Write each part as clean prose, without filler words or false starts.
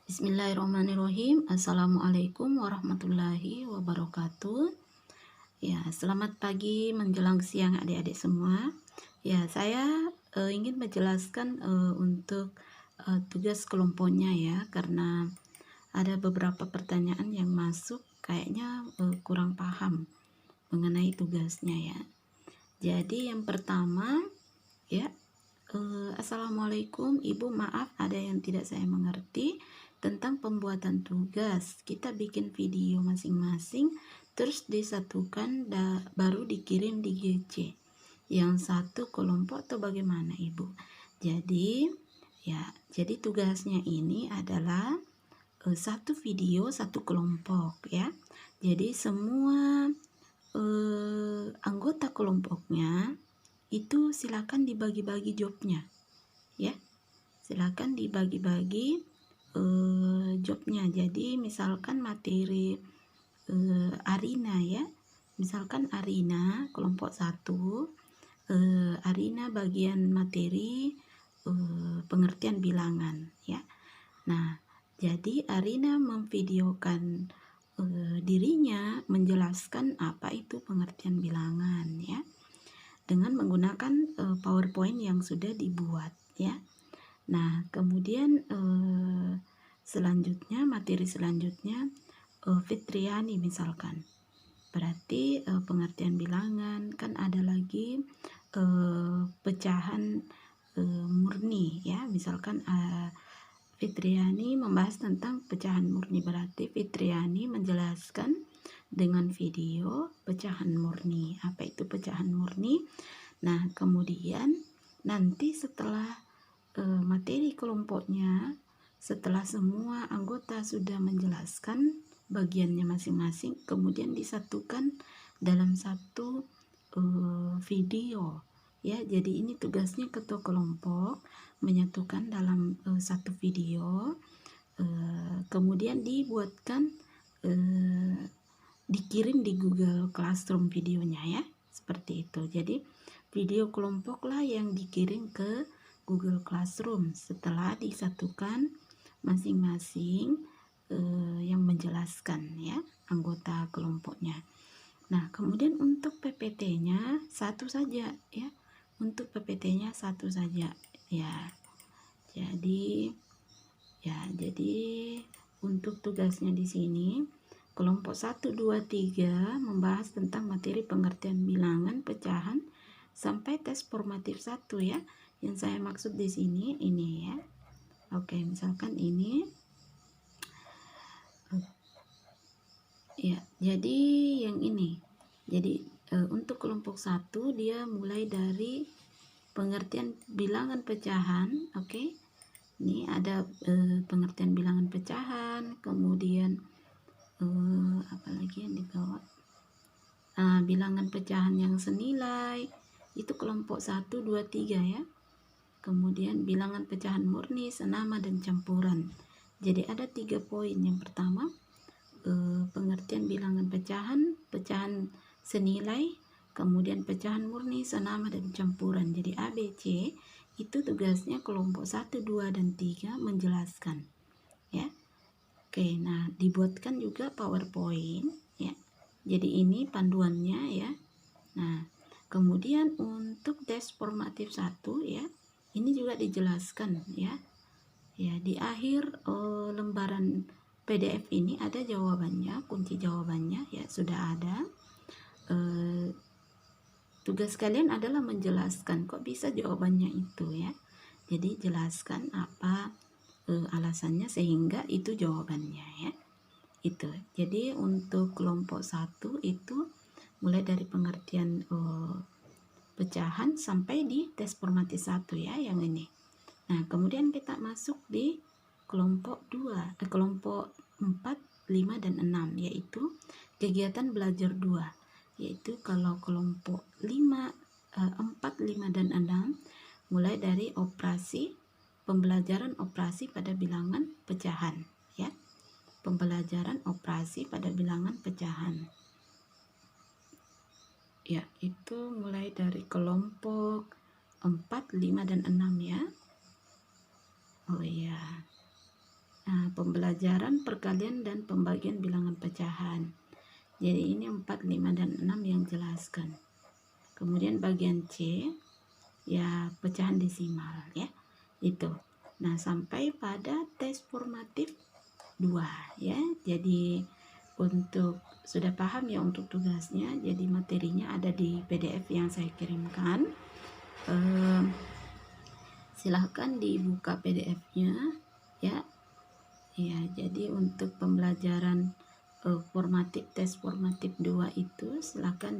Bismillahirrahmanirrahim. Assalamualaikum warahmatullahi wabarakatuh. Ya, selamat pagi menjelang siang adik-adik semua. Ya, saya ingin menjelaskan untuk tugas kelompoknya ya, karena ada beberapa pertanyaan yang masuk kayaknya kurang paham mengenai tugasnya ya. Jadi yang pertama ya, Assalamualaikum Ibu, maaf ada yang tidak saya mengerti tentang pembuatan tugas. Kita bikin video masing-masing terus disatukan baru dikirim di GC. Yang satu kelompok atau bagaimana Ibu? Jadi ya, jadi tugasnya ini adalah satu video satu kelompok ya. Jadi semua anggota kelompoknya itu silakan dibagi-bagi jobnya ya, silakan dibagi-bagi jobnya. Jadi misalkan materi Arina ya, misalkan Arina kelompok 1, Arina bagian materi pengertian bilangan ya. Nah, jadi Arina memvideokan dirinya menjelaskan apa itu pengertian bilangan ya, dengan menggunakan PowerPoint yang sudah dibuat ya. Nah, kemudian selanjutnya materi selanjutnya Fitriani misalkan. Berarti pengertian bilangan kan ada lagi pecahan murni ya. Misalkan Fitriani membahas tentang pecahan murni, berarti Fitriani menjelaskan dengan video pecahan murni. Apa itu pecahan murni? Nah, kemudian nanti setelah materi kelompoknya, setelah semua anggota sudah menjelaskan bagiannya masing-masing, kemudian disatukan dalam satu video ya. Jadi ini tugasnya ketua kelompok menyatukan dalam satu video, kemudian dibuatkan dikirim di Google Classroom videonya ya, seperti itu. Jadi video kelompok lah yang dikirim ke Google Classroom setelah disatukan masing-masing yang menjelaskan ya, anggota kelompoknya. Nah, kemudian untuk PPT-nya satu saja ya, untuk PPT-nya satu saja ya. Jadi untuk tugasnya di sini kelompok 1, 2, 3 membahas tentang materi pengertian bilangan pecahan sampai tes formatif 1 ya. Yang saya maksud di sini ini ya. Oke, misalkan ini ya. Jadi yang ini. Jadi untuk kelompok 1 dia mulai dari pengertian bilangan pecahan, oke. Ini ada pengertian bilangan pecahan, kemudian apalagi yang dibawa, bilangan pecahan yang senilai, itu kelompok 1, 2, 3 ya. Kemudian bilangan pecahan murni, senama dan campuran. Jadi ada 3 poin. Yang pertama pengertian bilangan pecahan, pecahan senilai, kemudian pecahan murni, senama dan campuran. Jadi A, B, C itu tugasnya kelompok 1, 2, dan 3 menjelaskan ya. Oke, nah dibuatkan juga PowerPoint ya. Jadi ini panduannya ya. Nah, kemudian untuk tes formatif 1 ya, ini juga dijelaskan ya. Ya, di akhir lembaran PDF ini ada jawabannya, kunci jawabannya ya, sudah ada. Tugas kalian adalah menjelaskan kok bisa jawabannya itu ya. Jadi jelaskan apa alasannya sehingga itu jawabannya ya. Itu. Jadi untuk kelompok 1 itu mulai dari pengertian pecahan sampai di tes formatif 1 ya, yang ini. Nah, kemudian kita masuk di kelompok 2, kelompok 4, 5, dan 6, yaitu kegiatan belajar 2. Yaitu kalau kelompok 5, 4, 5, dan 6 mulai dari operasi, pembelajaran operasi pada bilangan pecahan ya. Pembelajaran operasi pada bilangan pecahan. Ya, itu mulai dari kelompok 4, 5, dan 6 ya. Oh iya. Nah, pembelajaran perkalian dan pembagian bilangan pecahan. Jadi ini 4, 5, dan 6 yang jelaskan. Kemudian bagian C ya pecahan desimal ya. Itu. Nah, sampai pada tes formatif 2 ya. Jadi untuk sudah paham ya untuk tugasnya. Jadi materinya ada di PDF yang saya kirimkan. Silahkan dibuka PDF-nya ya. Ya, jadi untuk pembelajaran formatif tes formatif 2 itu silahkan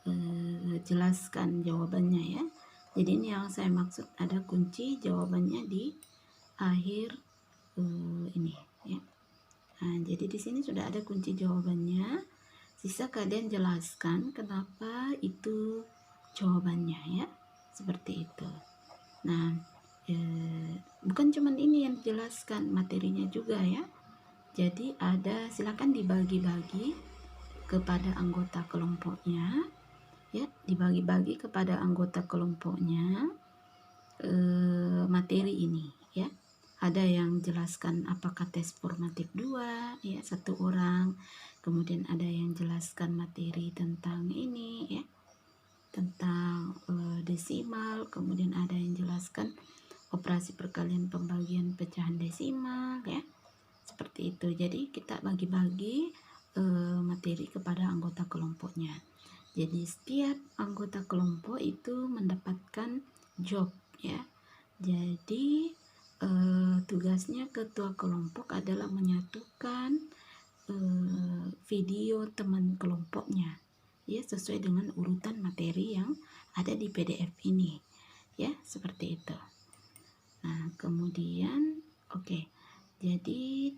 dijelaskan jawabannya ya. Jadi ini yang saya maksud ada kunci jawabannya di akhir ini ya. Nah, jadi di sini sudah ada kunci jawabannya. Sisa kalian jelaskan kenapa itu jawabannya ya. Seperti itu. Nah, bukan cuman ini yang dijelaskan, materinya juga ya. Jadi ada silakan dibagi-bagi kepada anggota kelompoknya ya, dibagi-bagi kepada anggota kelompoknya materi ini ya. Ada yang jelaskan apakah tes formatif 2 ya, 1 orang. Kemudian ada yang jelaskan materi tentang ini ya, tentang desimal. Kemudian ada yang jelaskan operasi perkalian pembagian pecahan desimal ya, seperti itu. Jadi kita bagi-bagi materi kepada anggota kelompoknya. Jadi setiap anggota kelompok itu mendapatkan job ya. Jadi tugasnya ketua kelompok adalah menyatukan video teman kelompoknya ya, sesuai dengan urutan materi yang ada di PDF ini ya, seperti itu. Nah, kemudian jadi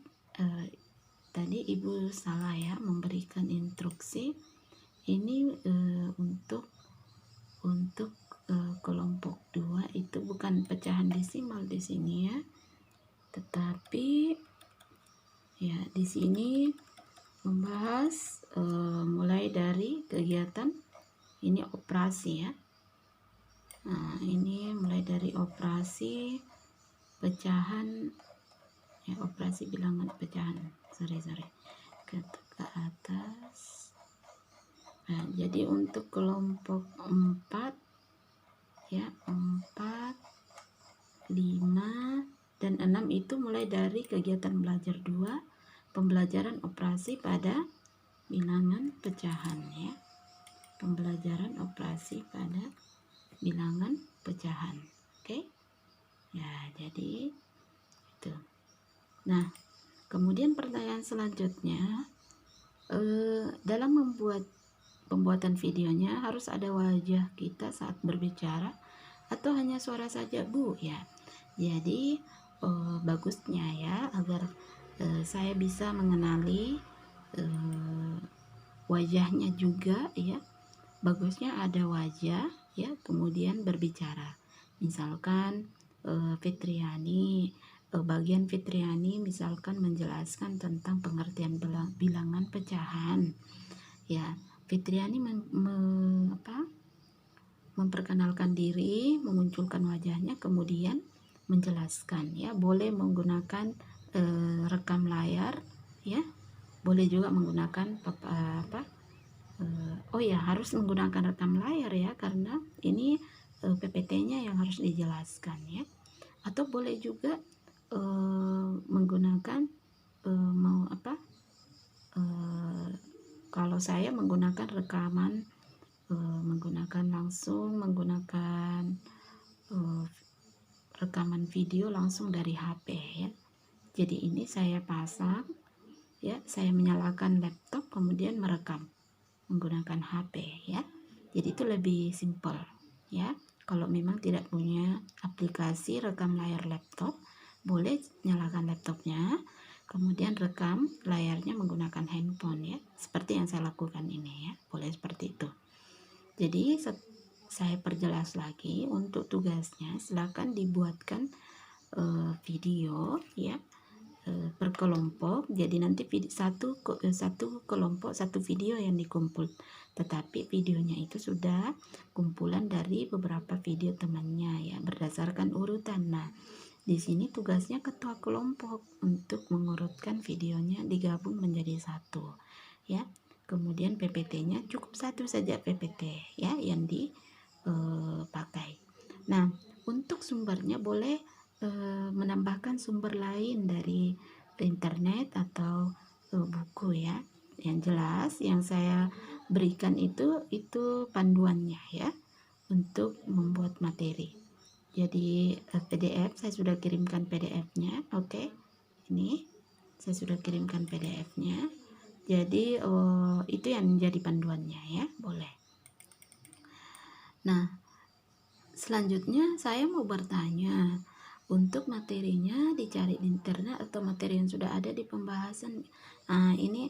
tadi Ibu salah ya memberikan instruksi ini untuk kelompok 2 itu bukan pecahan desimal di sini ya, tetapi ya di sini membahas mulai dari kegiatan ini operasi ya. Nah, ini mulai dari operasi pecahan ya, operasi bilangan pecahan. Ke atas. Nah, jadi untuk kelompok 4 ya, 4, 5, dan 6 itu mulai dari kegiatan belajar 2, pembelajaran operasi pada bilangan pecahan ya. Pembelajaran operasi pada bilangan pecahan. Oke? Ya, jadi itu. Nah, kemudian pertanyaan selanjutnya, dalam pembuatan videonya harus ada wajah kita saat berbicara atau hanya suara saja, Bu? Ya. Jadi bagusnya ya agar saya bisa mengenali wajahnya juga ya. Bagusnya ada wajah ya, kemudian berbicara. Misalkan Fitriani, bagian Fitriani misalkan menjelaskan tentang pengertian bilangan pecahan ya. Fitriani memperkenalkan diri, memunculkan wajahnya, kemudian menjelaskan ya. Boleh menggunakan rekam layar ya, boleh juga menggunakan harus menggunakan rekam layar ya, karena ini PPT-nya yang harus dijelaskan ya. Atau boleh juga menggunakan kalau saya menggunakan rekaman, menggunakan rekaman video langsung dari HP ya. Jadi ini saya pasang ya, saya menyalakan laptop kemudian merekam menggunakan HP ya. Jadi itu lebih simpel ya. Kalau memang tidak punya aplikasi rekam layar laptop, boleh nyalakan laptopnya, kemudian rekam layarnya menggunakan handphone ya, seperti yang saya lakukan ini ya. Boleh seperti itu. Jadi saya perjelas lagi untuk tugasnya, silakan dibuatkan video ya, per kelompok. Jadi nanti satu kelompok satu video yang dikumpul, tetapi videonya itu sudah kumpulan dari beberapa video temannya ya, berdasarkan urutan. Nah, Di sini tugasnya ketua kelompok untuk mengurutkan videonya digabung menjadi satu, ya. Kemudian PPT-nya cukup satu saja PPT, ya, yang dipakai. Nah, untuk sumbernya boleh menambahkan sumber lain dari internet atau buku, ya. Yang jelas yang saya berikan itu panduannya, ya, untuk membuat materi. Jadi PDF saya sudah kirimkan PDF-nya. Oke. Ini saya sudah kirimkan PDF-nya. Jadi itu yang menjadi panduannya, ya, boleh. Nah, selanjutnya saya mau bertanya, untuk materinya dicari di internet atau materi yang sudah ada di pembahasan. Nah, ini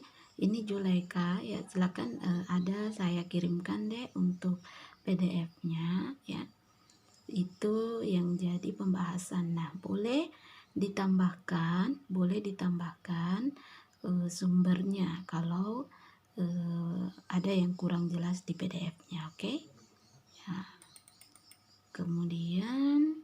Juleka, ya, silakan ada saya kirimkan deh untuk PDF-nya, ya. Itu yang jadi pembahasan. Nah, boleh ditambahkan sumbernya kalau ada yang kurang jelas di PDF-nya, oke? Ya. Kemudian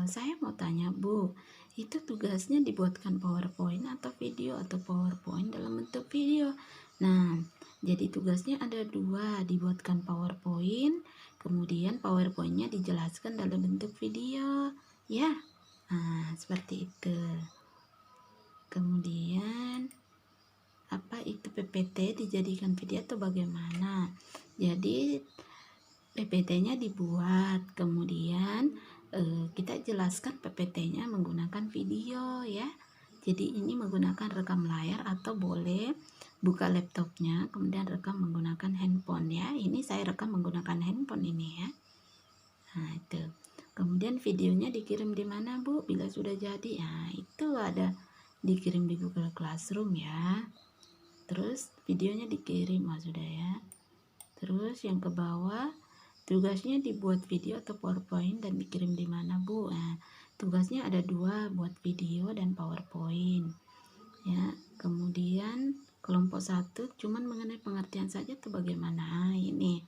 saya mau tanya, Bu, itu tugasnya dibuatkan PowerPoint atau video, atau PowerPoint dalam bentuk video? Nah, jadi tugasnya ada dua, dibuatkan PowerPoint, kemudian PowerPoint-nya dijelaskan dalam bentuk video, ya. Nah, seperti itu. Kemudian apa itu PPT dijadikan video atau bagaimana? Jadi PPT-nya dibuat, kemudian kita jelaskan PPT-nya menggunakan video, ya. Jadi ini menggunakan rekam layar atau boleh buka laptopnya kemudian rekam menggunakan handphone, ya. Ini saya rekam menggunakan handphone ini, ya. Nah, itu. Kemudian videonya dikirim di mana, Bu? Bila sudah jadi, nah itu ada dikirim di Google Classroom, ya. Terus videonya dikirim, sudah, ya. Terus yang ke bawah, tugasnya dibuat video atau PowerPoint dan dikirim di mana, Bu? Nah, tugasnya ada dua, buat video dan PowerPoint, ya. Kemudian kelompok 1 cuman mengenai pengertian saja atau bagaimana? Nah, ini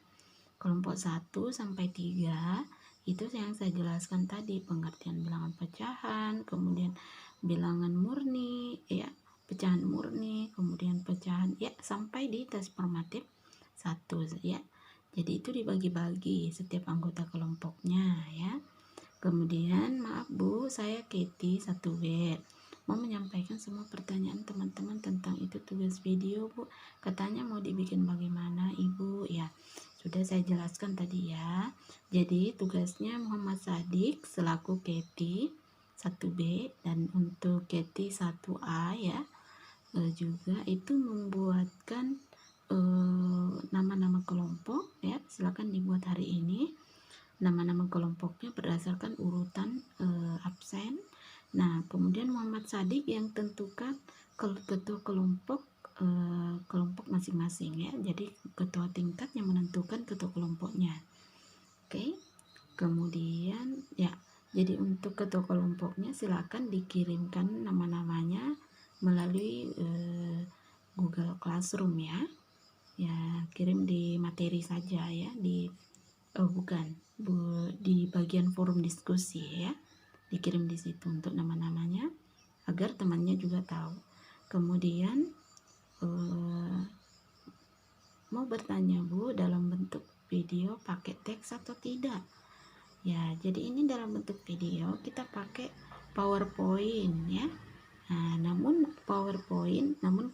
kelompok 1 sampai 3 itu yang saya jelaskan tadi, pengertian bilangan pecahan, kemudian bilangan murni, ya, pecahan murni, kemudian pecahan, ya, sampai di tes formatif 1, ya. Jadi itu dibagi-bagi setiap anggota kelompoknya, ya. Kemudian maaf Bu, saya Katie 1B, mau menyampaikan semua pertanyaan teman-teman tentang itu tugas video, Bu. Katanya mau dibikin bagaimana, Ibu? Ya, sudah saya jelaskan tadi, ya. Jadi tugasnya Muhammad Sadik selaku Katie 1B dan untuk Katie 1A, ya, juga itu membuatkan nama-nama kelompok, ya. Silakan dibuat hari ini nama-nama kelompoknya berdasarkan urutan absen. Nah, kemudian Muhammad Sadik yang tentukan ketua kelompok masing-masing, ya. Jadi ketua tingkat yang menentukan ketua kelompoknya. Oke. Kemudian, ya, jadi untuk ketua kelompoknya silakan dikirimkan nama-namanya melalui Google Classroom, ya. Ya, kirim di materi saja, ya, di bagian forum diskusi, ya. Dikirim di situ untuk nama-namanya agar temannya juga tahu. Kemudian mau bertanya, Bu, dalam bentuk video pakai teks atau tidak? Ya, jadi ini dalam bentuk video kita pakai PowerPoint, ya. Nah, namun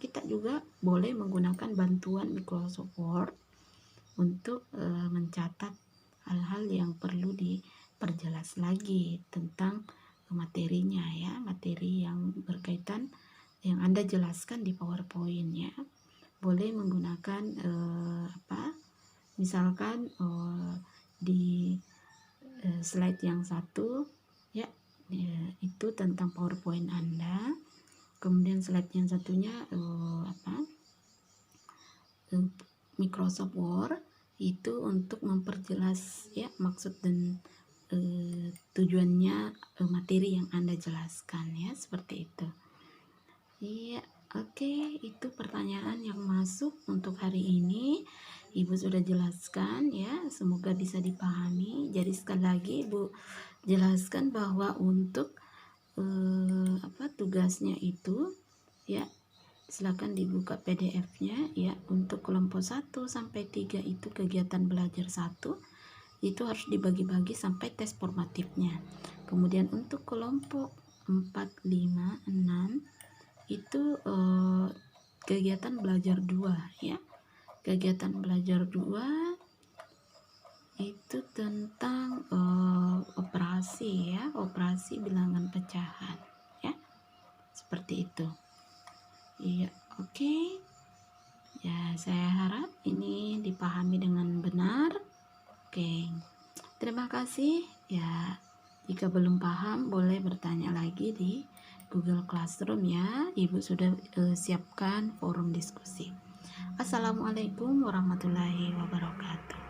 kita juga boleh menggunakan bantuan Microsoft Word untuk mencatat hal-hal yang perlu diperjelas lagi tentang materinya, ya, materi yang berkaitan yang Anda jelaskan di PowerPoint, ya. Boleh menggunakan misalkan di slide yang satu, ya, itu tentang PowerPoint Anda. Kemudian slide yang satunya Microsoft Word itu untuk memperjelas, ya, maksud dan tujuannya materi yang Anda jelaskan, ya, seperti itu. Iya, oke, itu pertanyaan yang masuk untuk hari ini. Ibu sudah jelaskan, ya, semoga bisa dipahami. Jadi sekali lagi Ibu jelaskan bahwa untuk tugasnya itu ya, silakan dibuka PDF-nya ya. Untuk kelompok 1 sampai 3 itu kegiatan belajar 1 itu harus dibagi-bagi sampai tes formatifnya. Kemudian untuk kelompok 4, 5, 6 itu kegiatan belajar 2 ya. Kegiatan belajar 2 itu tentang operasi ya, operasi bilangan pecahan ya. Seperti itu. Iya, oke. Ya, saya harap ini dipahami dengan benar. Oke. Terima kasih ya. Jika belum paham boleh bertanya lagi di Google Classroom ya. Ibu sudah siapkan forum diskusi. Assalamualaikum warahmatullahi wabarakatuh.